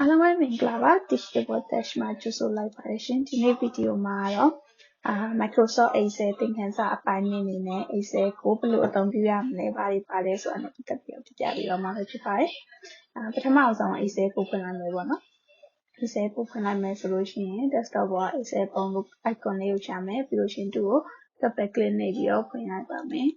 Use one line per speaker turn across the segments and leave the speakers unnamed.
အားလုံးပဲမင်္ဂလာပါ Teachable Dash မှာကြိုဆိုလိုက်ပါတယ်ရှင်ဒီနေ့ဗီဒီယိုမှာတော့Microsoft Excel သင်ခန်းစာအပိုင်းအနေနဲ့ Excel ကိုဘယ်လိုအသုံးပြုရမလဲဘာတွေပါလဲဆိုတာနဲ့ပတ်သက်ပြီးတော့ပြပြီးတော့မှာဖြစ်ပါတယ်ပထမအောင်ဆုံး Excel ကိုဖွင့်လိုက်မယ်ပေါ့နော် Excel ကိုဖွင့်လိုက်မယ်ဆိုလို့ရှိရင် desktop ပေါ် Excel ပုံလို့ icon လေးကိုချမယ်ပြီးလို့ရှိရင်သူ့ကို double click နေပြီးတော့ဖွင့်လိုက်ပါမယ်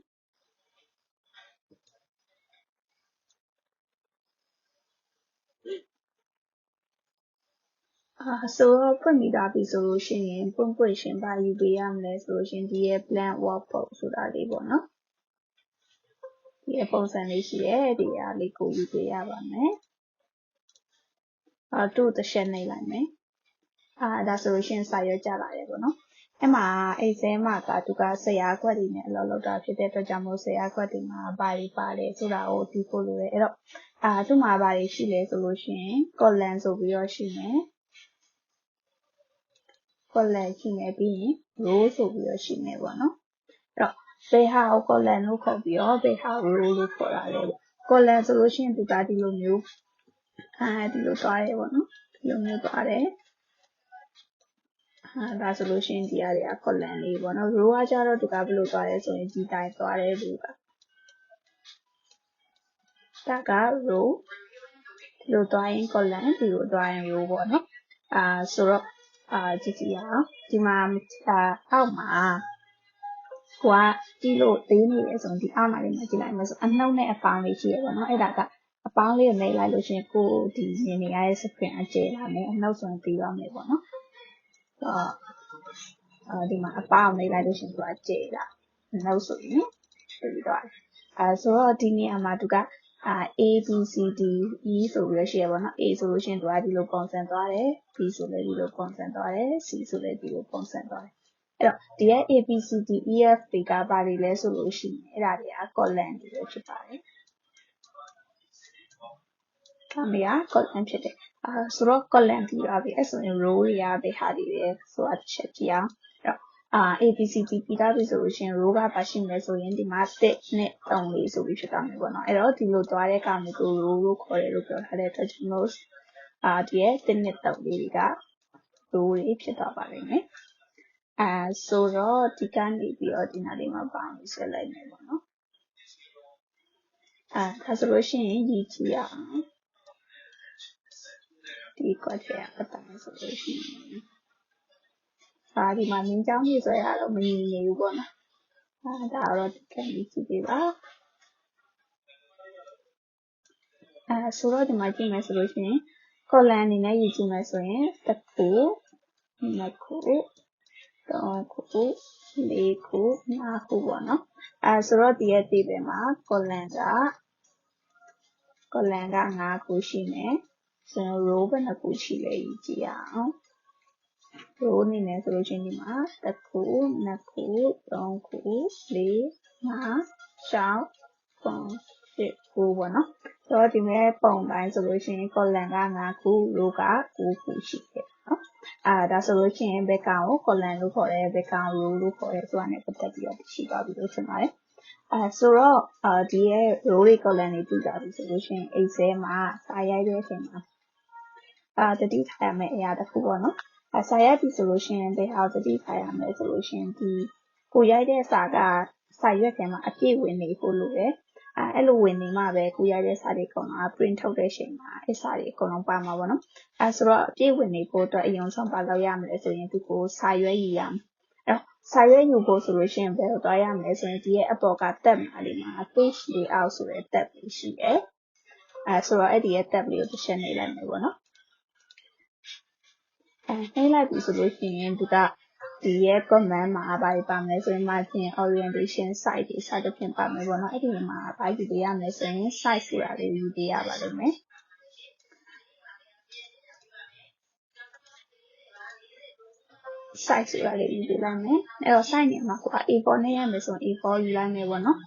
ဆိုတော့ဖွင့်ပြီးသားပြီဆိုလို့ရှိရင်ပွင့်ရှင်ပါယူပေးရမလဲဆိုလို့ရှိရင်ဒီရဲ့ blank workbook ဆိုတာလေးပေါ့နော်ဒီရဲ့ပုံစံလေးရှိတယ်ဒီအားလေးကိုယူပေးရပါမယ်သူ့တစ်ချက်နှိပ်လိုက်မယ်ဒါဆိုလို့ရှိရင်စာရွက်ကြလာတယ်ပေါ့နော်အဲ့မှာ Excel မှာသူကဆရာခွက်တွေနဲ့အလုပ်လုပ်တာဖြစ်တဲ့အတွက်ကြောင့်မို့ဆရာခွက်တွေမှာဘာတွေပါတယ်ဆိုတာကိုသိဖို့လိုတယ်အဲ့တော့သူ့မှာဘာတွေရှိလဲဆိုလို့ရှိရင် column ဆိုပြီးတော့ရှိမယ်column ရှိနေပြီးရင် row ဆိုပြီးတော့ရှိနေပေါ့နော်အဲ့တော့ဘယ်ဟာကို column လို့ခေါ်ပြီးတော့ဘယ်ဟာကို row လို့ခေါ်တာလဲပေါ့ column ဆိုလို့ရှိရင်သူကဒီလိုမျိုးဒီလိုသွားတယ်ပေါ့နော်ဒီလိုမျိုးသွားတယ်ဒါဆိုလို့ရှိရင်ဒီအရာ column လေးပေါ့နော် row ကကြတော့သူကဘယ်လိုသွားလဲဆိုရင်ဒီတိုင်းသွားတယ်လို့ကဒါက row ဒီလိုသွားရင် column ဒီလိုသွားရင် row ပေါ့နော်ဆိုတော့ကြည့်ကြည့်ရအောင်ဒီမှာအောက်မှာကိုကကြည့်လို့သေးနေတယ်ဆိုရင်ဒီအောက်မှာလေးမှာကြည့်လိုက်မယ်ဆိုအနှုတ်နဲ့အပေါင်းလေးရှိရပေါ့နော်အဲ့ဒါကအပေါင်းလေးကိုနှိပ်လိုက်လို့ရှိရင်ကိုဒီမြင်နေရတဲ့ screen အကျယ်လာမယ်အနှုတ်ဆိုရင်ပြီးသွားမယ်ပေါ့နော်ဒီမှာအပေါင်းနှိပ်လိုက်လို့ရှိရင်သူကကျယ်လာအနှုတ်ဆိုရင်ပြီးသွားတယ်ဆိုတော့ဒီနေရာမှာသူကA B C D E ဆိုပြီးတော့ရှိရပါတော့ A ဆိုလို့ရှိရင်သူကဒီလိုပုံစံသွားတယ် B ဆိုလည်းဒီလိုပုံစံသွားတယ် C ဆိုလည်းဒီလိုပုံစံသွားတယ်အဲ့တော့ဒီရဲ့ A B C D E F တွေကဘာတွေလဲဆိုလို့ရှိရင်အဲ့ဒါတွေက column တွေပဲဖြစ်ပါတယ်column ဖြစ်တယ်ဆိုတော့ column ပြီးပါပြီအဲ့ဆိုရင် row တွေကဘယ်ဟာတွေလဲဆိုတာတစ်ချက်ကြည့်အောင်အဲ့တော့A B C D ပြီးသားပြီဆိုလို့ရှိရင် row ကဘာရှိမလဲဆိုရင်ဒီမှာ1နဲ့3လေးဆိုပြီးဖြစ်သွားမယ်ပေါ့နော်အဲ့တော့ဒီလိုသွားတဲ့ကောင်တွေကို row လို့ခေါ်တယ်လို့ပြောထားတဲ့အတွက်ကျွန်တော်ဒီရဲ့1နဲ့3လေးတွေက row တွေဖြစ်သွားပါလိမ့်မယ်ဆိုတော့ဒီကနေပြီးတော့ဒီနားလေးမှာပေါင်းပြီးဆွဲလိုက်မယ်ပေါ့နော်ဒါဆိုလို့ရှိရင်ရည်ကြည့်အောင်ဒီကွက်ထဲအတိုင်းဆိုလို့ရှိရင်ဒီမှာမြင်းချောင်းကြီးဆွဲရတော့မမြင်နေဘူးပေါ့နော်ဒါတော့ဒီကနေ့ကြည့်ပေးပါဆိုတော့ဒီမှာကြည့်မယ်ဆိုလို့ရှိရင် column အနေနဲ့ရည်ကြည့်မယ်ဆိုရင်1ခု2ခု3ခု4ခု5ခုပေါ့နော်ဆိုတော့ဒီရဲ့ table မှာ column က5ခုရှိမယ်ဆိုတော့ row ဘယ်နှခုရှိလဲကြည့်ရအောင် row အနေနဲ့ဆိုလို့ရှိရင်ဒီမှာ1ခု2ခု3ခု4 5 6 9 10ပေါ့နော်ဆိုတော့ဒီမဲ့ပုံတိုင်းဆိုလို့ရှိရင် column က5ခု row က9ခုရှိတယ်နော်ဒါဆိုလို့ရှိရင်ဘယ်ကောင်ကို column လို့ခေါ်တယ်ဘယ်ကောင် row လို့ခေါ်တယ်ဆိုတာနဲ့ပတ်သက်ပြီးတော့ရှိသွားပြီလို့ထင်ပါတယ်ဆိုတော့ဒီရဲ့ row တွေ column တွေပြီးသွားပြီဆိုလို့ရှိရင် Excel မှာစာရိုက်တဲ့အချိန်မှာတတိထားရမယ့်အရာတစ်ခုပေါ့နော်စာရိုက်ပြီဆိုလို့ရှိရင်ဘယ်ဟာတတိထားရမလဲဆိုလို့ရှိရင်ဒီကိုရိုက်တဲ့စာကစာရွက်ထဲမှာအပြည့်ဝင်နေဖို့လိုတယ်အဲ့လိုဝင်နေမှပဲကိုရိုက်တဲ့စာတွေအကုန်လုံး print ထုတ်တဲ့အချိန်မှာအဲ့စာတွေအကုန်လုံးပါမှာပေါ့နော်ဆိုတော့အပြည့်ဝင်နေဖို့အတွက်အရင်ဆုံးဘာလုပ်ရမလဲဆိုရင်ဒီကိုစာရွက်ယူရမယ်အဲ့တော့စာရွက်ယူဖို့ဆိုလို့ရှိရင်ဘယ်လိုသွားရမလဲဆိုရင်ဒီရဲ့အပေါ်က tab မှာလေးမှာ page layout ဆိုတဲ့ tab လေးရှိတယ်ဆိုတော့အဲ့ဒီရဲ့ tab လေးကိုတစ်ချက်နှိပ်လိုက်မယ်ပေါ့နော်နှိပ်လိုက်ပြီဆိုလို့ရှိရင်ဒီကဒီရဲ့ command မှာဘာတွေပါမလဲဆိုရင် margin orientation size တွေစသဖြင့်ပါမယ်ပေါ့နော်အဲ့ဒီမှာဘာယူပေးရမလဲဆိုရင် size ဆိုတာလေးယူပေးရပါလိမ့်မယ်size ဆိုတာလေးယူပေးလိုက်မယ်အဲ့တော့ size နေမှာကိုA4 နဲ့ရမယ်ဆိုရင် A4 ယူလိုက်မယ်ပေါ့နော်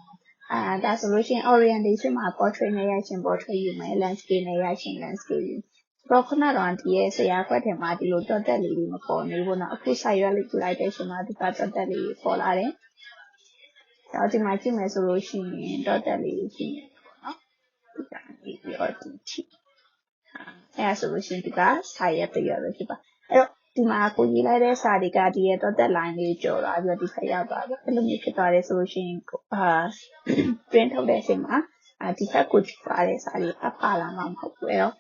ဒါဆိုလို့ရှိရင် orientation မှာ portrait နဲ့ရိုက်ချင် portrait ယူမယ် landscape နဲ့ရိုက်ချင် landscape ယူတော့ခုနကတော့ဒီရဲ့ဆရာခွက်ထဲမှာဒီလို dot တက်လေးတွေမပေါ်နေဘူးเนาะအခုစာရွက်လေးကြည့်လိုက်တဲ့အချိန်မှာဒီက dot တက်လေးတွေပေါ်လာတယ်တော့ဒီမှာကြည့်မယ်ဆိုလို့ရှိရင် dot တက်လေးတွေရှိနေတယ်ပေါ့เนาะဒီကနေပြီးတော့ဒီထိ solution ဒီကစာရက်တရပဲဖြစ်ပါအဲ့တော့ဒီမှာကိုရေးလိုက်တဲ့စာတွေကဒီရဲ့ dotted line လေးကျော်လာပြီးတော့ဒီဖက်ရောက်သွားပြီအဲ့လိုမျိုးဖြစ်သွားတယ်ဆိုလို့ရှိရင်print ထုတ်တဲ့အချိန်မှာဒီဖက်ကိုကြည့်ပါတဲ့စာတွေပါလာမှာမဟုတ်ဘူးအဲ့တော့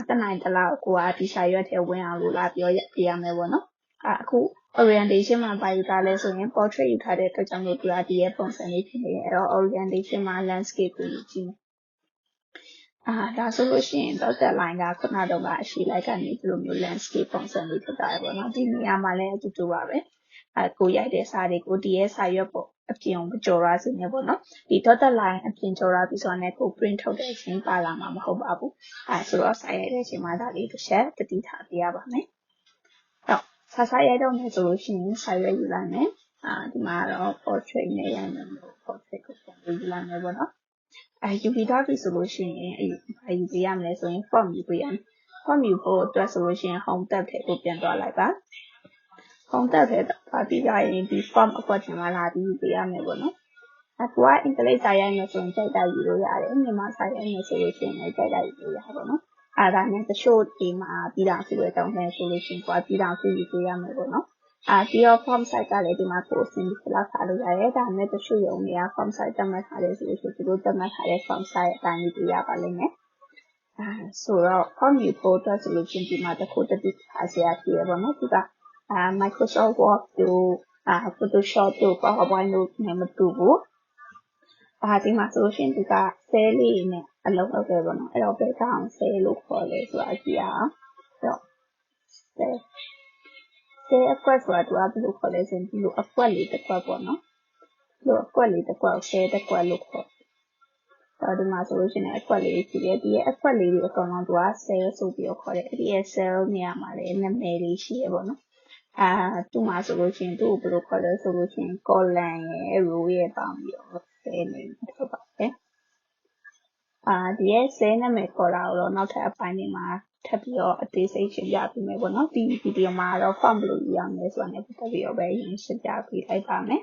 တနိုင်တလောက်ကိုကဒီစာရွက်ထဲဝင်အောင်လို့လာပြောပြရမယ်ပေါ့နော်အခု orientation မှာပါယူထားလဲဆိုရင် portrait ယူထားတဲ့အတွက်ကြောင့်လို့ဒီရဲ့ပုံစံလေးဖြစ်နေတယ်အဲ့တော့ orientation မှာ landscape ကိုယူကြည့်မယ်ဒါဆိုလို့ရှိရင် dotted line ကခုနကတော့အရှိလိုက်ကနေဒီလိုမျိုး landscape ပုံစံလေးဖြစ်သွားတယ်ပေါ့နော်ဒီနေရာမှာလည်းအတူတူပါပဲကိုရိုက်တဲ့စာတွေကိုဒီရဲ့စာရွက်ပေါ့အပြင်ကိုကြော်ရစေနေပေါ့နော်ဒီ dotted line အပြင်ကြော်ရပြီးဆိုတော့ကို print ထုတ်တဲ့အချိန်ပါလာမှာမဟုတ်ပါဘူးဆိုတော့စာရိုက်တဲ့အချိန်မှာဒါလေးတစ်ချက်တတိထားပြရပါမယ်စာရိုက်တော့မယ်ဆိုလို့ရှိရင်စာရွက်ယူလိုက်မယ်ဒီမှာတော့ portrait နဲ့ရိုက်မယ်လို့ portrait ကိုပြန်ယူလိုက်မယ်ပေါ့နော်ယူပြီးတော့ပြီဆိုလို့ရှိရင်ယူပြရမယ်ဆိုရင် form ယူပြရမယ် form ယူဖို့အတွက်ဆိုလို့ရှိရင် home tab ထဲကိုပြန်သွားလိုက်ပါ home tab ထဲသွားပြီးကြရင်ဒီ form အကွက်ထဲမှာလာပြီးယူပြရမယ်ပေါ့နော်အခုကအင်္ဂလိပ်စာရိုက်မယ်ဆိုရင်ကြိုက်တာယူလို့ရတယ်မြန်မာစာရိုက်မယ်ဆိုလို့ရှိရင်လည်းကြိုက်တာယူလို့ရပါပေါ့နော်ဒါနဲ့တချို့ဒီမှာပြီးတော့ဆိုတော့တောင်းမယ်ဆိုလို့ရှိရင်ပြီးတော့ယူပြရမယ်ပေါ့နော်ပြီးတော့ form size ကလည်းဒီမှာကိုအဆင်ပြေလောက်ထားလို့ရတယ်ဒါနဲ့တချို့ရုံတွေက form size တက်မှတ်ထားတယ်ဆိုလို့ရှိရင်ဒီလိုတက်မှတ်ထားတဲ့ form size အတိုင်းယူပြရပါလိမ့်မယ်ဆိုတော့ form ယူဖို့အတွက်ဆိုလို့ရှိရင်ဒီမှာတစ်ခုတစ်ခုထားစရာဖြစ်ရပါတော့ဒီကMicrosoft Word တို့Photoshop တို့ PowerPoint တို့နဲ့မတူဘူးဒီမှာဆိုလို့ရှိရင်ဒီက cell လေးနဲ့အလုပ်လုပ်တယ်ပေါ့နော်အဲ့တော့ဘယ်ကောင် cell လို့ခေါ်လဲဆိုတာကြည့်ရအောင်အဲ့တော့ cell အကွက်ဆိုတာသူကဘယ်လိုခေါ်လဲဆိုရင်ဒီလိုအကွက်လေးတစ်ကွက်ပေါ့နော်ဒီလိုအကွက်လေးတစ်ကွက် cell တစ်ကွက်လို့ခေါ်ဒီမှာဆိုလို့ရှိရင်အကွက်လေးရှိတယ်ဒီရဲ့အကွက်လေးတွေအကုန်လုံးသူက cell ဆိုပြီးတော့ခေါ်တယ်အဲ့ဒီရဲ့ cell နေရာမှာလည်းနာမည်လေးရှိရပေါ့နော်သူ့မှာဆိုလို့ရှိရင်သူ့ကိုဘယ်လိုခေါ်လဲဆိုလို့ရှိရင် column ရဲ့ row ရဲ့ပေါင်းပြီးတော့ cell နေထုတ်ပါတယ်ဒီရဲ့ cell နာမည်ခေါ်တာကိုတော့နောက်ထပ်အပိုင်းတွေမှာထပ်ပြီးတော့အသေးစိတ်ရှင်းပြပေးမယ်ပေါ့နော်ဒီဗီဒီယိုမှာတော့ form ဘယ်လိုရအောင်လဲဆိုတာနဲ့ပတ်သက်ပြီးတော့ပဲရှင်းပြပေးလိုက်ပါမယ်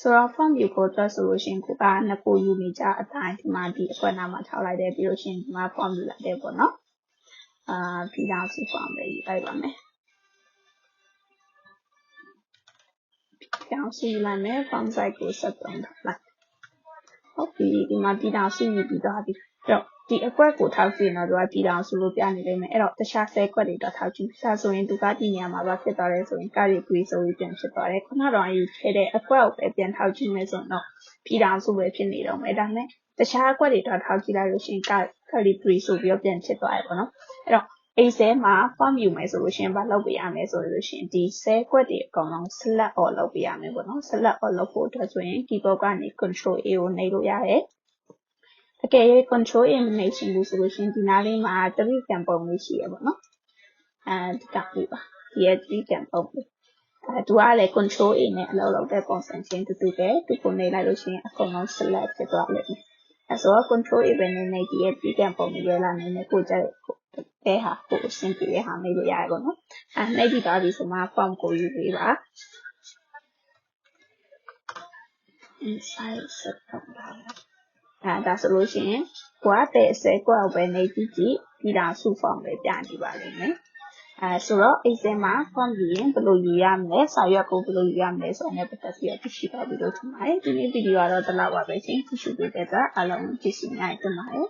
ဆိုတော့ form view ကိုအတွက်ဆိုလို့ရှိရင်ကိုကနှစ်ကိုယူနေကြအတိုင်းဒီမှာဒီအကွက်နာမှာထောက်လိုက်တယ်ပြီးလို့ရှိရင်ဒီမှာ form ယူလိုက်တယ်ပေါ့နော်ပြီးတော့စီ form ပဲယူလိုက်ပါမယ်ပြောင်းစီလိုက်မယ် form size ကို73ထားလိုက်ဟုတ်ပြီဒီမှာပြီးတော့စီယူပြီးတော့ဒီတော့ဒီအကွက်ကိုထောက်ကြည့်ရင်တော့သူကပြီးတော့ဆိုလို့ပြနေလိမ့်မယ်အဲ့တော့တခြား10ကွက်တွေတော့ထောက်ကြည့်ဒါဆိုရင်သူကဒီနေရာမှာဘာဖြစ်သွားလဲဆိုရင် category ဆိုပြီးပြန်ဖြစ်သွားတယ်ခုနကတော့ယူထည့်တဲ့အကွက်ကိုပဲပြန်ထောက်ကြည့်မယ်ဆိုတော့ပြီးတော့ဆိုပဲဖြစ်နေတော့မယ်ဒါနဲ့တခြားအကွက်တွေတော့ထောက်ကြည့်လိုက်လို့ရှိရင် category ဆိုပြီးတော့ပြန်ဖြစ်သွားတယ်ပေါ့နော်အဲ့တော့Excel မှာ form ယူမယ်ဆိုလို့ရှိရင်ဘာလုပ်ပေးရမလဲဆိုလို့ရှိရင်ဒီ10ကွက်တွေအကုန်လုံး select all လုပ်ပေးရမယ်ပေါ့နော် select all လုပ်ဖို့အတွက်ဆိုရင် keyboard ကနေ control A ကိုနှိပ်လို့ရတယ်အကယ်၍ control A မနှိပ်ချင်ဘူးဆိုလို့ရှိရင်ဒီနားလေးမှာ3ကန်ပုံလေးရှိရပေါ့နော်ဒီကလေးပါဒီရဲ့3ကန်ပုံလေးသူကလည်း control A နဲ့အလုပ်လုပ်တဲ့ပုံစံချင်းတူတူပဲသူကိုနှိပ်လိုက်လို့ရှိရင်အကုန်လုံး select ဖြစ်သွားလိမ့်မယ်အဲဆိုတော့ control A ပဲနှိပ်ဒီရဲ့3ကန်ပုံလေးရလာနေနဲ့ကိုကြတဲ့ဟာကိုအဆင်ပြေတဲ့ဟာနှိပ်လို့ရတယ်ပေါ့နော်နှိပ်ပြီးသွားပြီဆိုမှ form ကိုယူပေးပါinside set တော့ဒါဆိုလို့ရှိရင်ကိုကတဲ့10ကွက်ကိုပဲနှိပ်ကြည့်ပြီးတော့စု form ပဲပြနေပါလိမ့်မယ်ဆိုတော့ Excel မှာ form ယူရင်ဘယ်လိုယူရမလဲစာရွက်ကိုဘယ်လိုယူရမလဲဆိုတာနဲ့ပတ်သက်ပြီးတော့သိရှိပါပြီလို့ထင်ပါတယ်ဒီနေ့ဗီဒီယိုကတော့ဒီလောက်ပါပဲရှင်ကြည့်ရှုပေးတဲ့အတွက်အားလုံးကျေးဇူးများတင်ပါတယ်